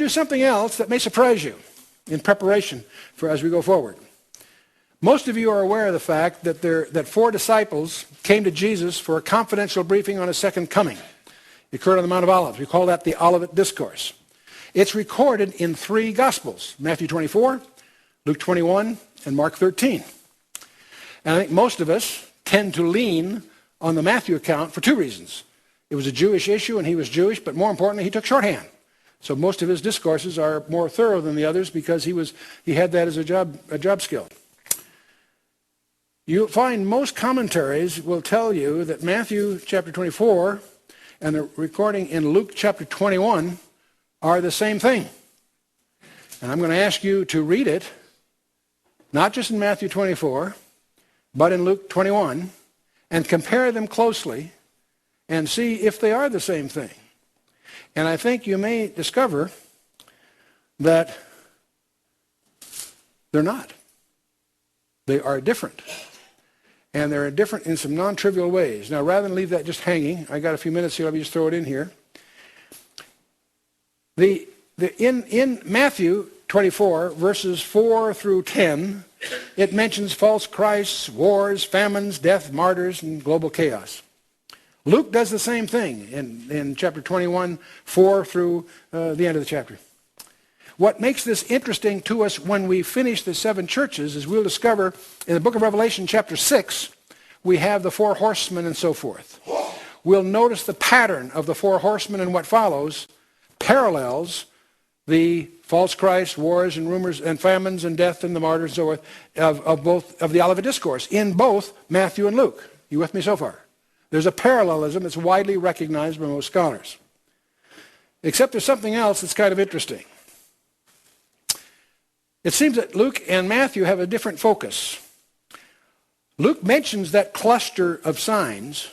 do something else that may surprise you in preparation for as we go forward. Most of you are aware of the fact that 4 disciples came to Jesus for a confidential briefing on his second coming. It occurred on the Mount of Olives. We call that the Olivet Discourse. It's recorded in 3 Gospels, Matthew 24, Luke 21, and Mark 13. And I think most of us tend to lean on the Matthew account for 2 reasons. It was a Jewish issue and he was Jewish, but more importantly, he took shorthand. So most of his discourses are more thorough than the others because he had that as a job skill. You'll find most commentaries will tell you that Matthew chapter 24 and the recording in Luke chapter 21 are the same thing. And I'm going to ask you to read it, not just in Matthew 24, but in Luke 21, and compare them closely and see if they are the same thing. And I think you may discover that they're not. They are different. And they're different in some non-trivial ways. Now, rather than leave that just hanging, I got a few minutes here, let me just throw it in here. In Matthew 24, verses 4 through 10, it mentions false Christs, wars, famines, death, martyrs, and global chaos. Luke does the same thing in chapter 21, 4 through the end of the chapter. What makes this interesting to us when we finish the 7 churches is we'll discover in the book of Revelation chapter 6, we have the 4 horsemen and so forth. We'll notice the pattern of the 4 horsemen and what follows parallels the false Christ, wars and rumors and famines and death and the martyrs and so forth of the Olivet Discourse in both Matthew and Luke. You with me so far? There's a parallelism that's widely recognized by most scholars. Except there's something else that's kind of interesting. It seems that Luke and Matthew have a different focus. Luke mentions that cluster of signs,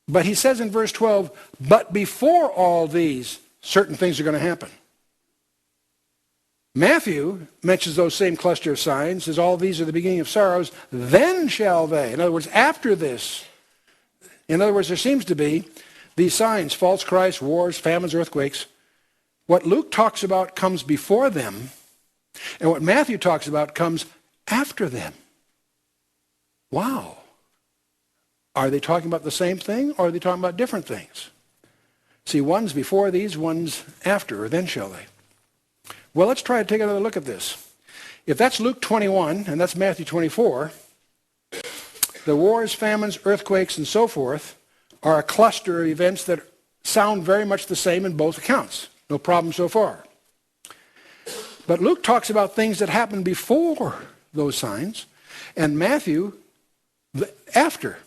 but he says in verse 12, but before all these, certain things are going to happen. Matthew mentions those same cluster of signs, says all these are the beginning of sorrows, then shall they. In other words, after this. In other words, there seems to be these signs, false Christ, wars, famines, earthquakes. What Luke talks about comes before them, and what Matthew talks about comes after them. Wow. Are they talking about the same thing, or are they talking about different things? See, one's before these, one's after, or then shall they. Well, let's try to take another look at this. If that's Luke 21, and that's Matthew 24, the wars, famines, earthquakes, and so forth are a cluster of events that sound very much the same in both accounts. No problem so far. But Luke talks about things that happened before those signs, and Matthew after.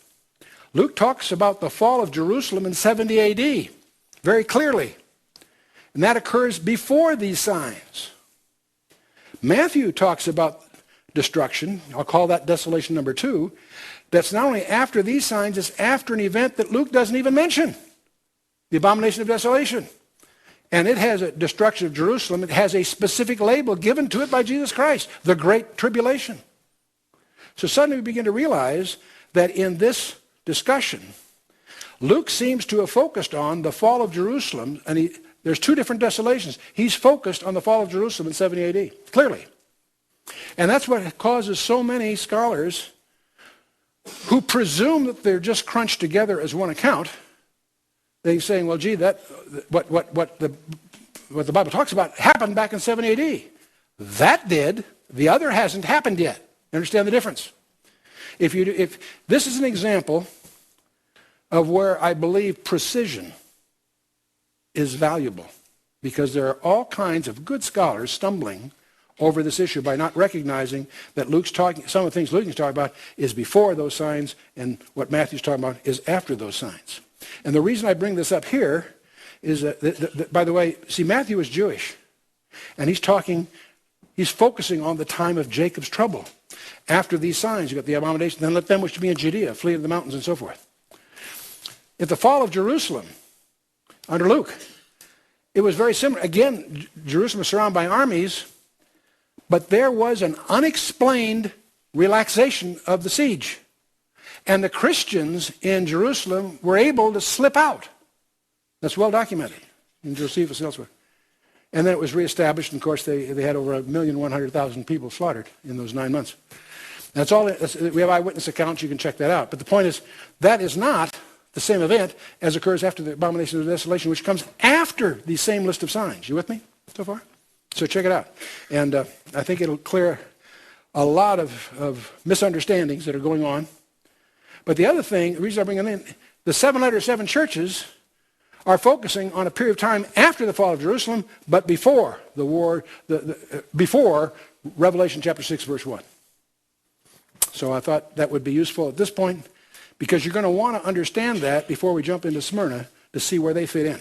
Luke talks about the fall of Jerusalem in 70 AD very clearly. And that occurs before these signs. Matthew talks about destruction. I'll call that desolation number 2. That's not only after these signs, it's after an event that Luke doesn't even mention. The abomination of desolation. And it has a destruction of Jerusalem. It has a specific label given to it by Jesus Christ. The Great Tribulation. So suddenly we begin to realize that in this discussion, Luke seems to have focused on the fall of Jerusalem, and there's 2 different desolations. He's focused on the fall of Jerusalem in 70 AD, clearly. And that's what causes so many scholars who presume that they're just crunched together as one account. They're saying, well, gee, that what the Bible talks about happened back in 70 AD. That did. The other hasn't happened yet. You understand the difference? If this is an example of where I believe precision is valuable, because there are all kinds of good scholars stumbling over this issue by not recognizing that some of the things Luke is talking about is before those signs, and what Matthew's talking about is after those signs. And the reason I bring this up here is that by the way, see, Matthew is Jewish, and he's focusing on the time of Jacob's trouble. After these signs, you got the abomination, then let them which be in Judea flee to the mountains and so forth. At the fall of Jerusalem, under Luke, it was very similar. Again, Jerusalem was surrounded by armies, but there was an unexplained relaxation of the siege. And the Christians in Jerusalem were able to slip out. That's well documented in Josephus and elsewhere. And then it was reestablished, and of course they had over 1,100,000 people slaughtered in those 9 months. That's all. We have eyewitness accounts. You can check that out. But the point is, that is not the same event as occurs after the abomination of desolation, which comes after the same list of signs. You with me so far? So check it out. And I think it'll clear a lot of misunderstandings that are going on. But the other thing, the reason I bring it in, the 7 letters, 7 churches are focusing on a period of time after the fall of Jerusalem, but before the war, before Revelation chapter 6, verse 1. So I thought that would be useful at this point, because you're going to want to understand that before we jump into Smyrna to see where they fit in.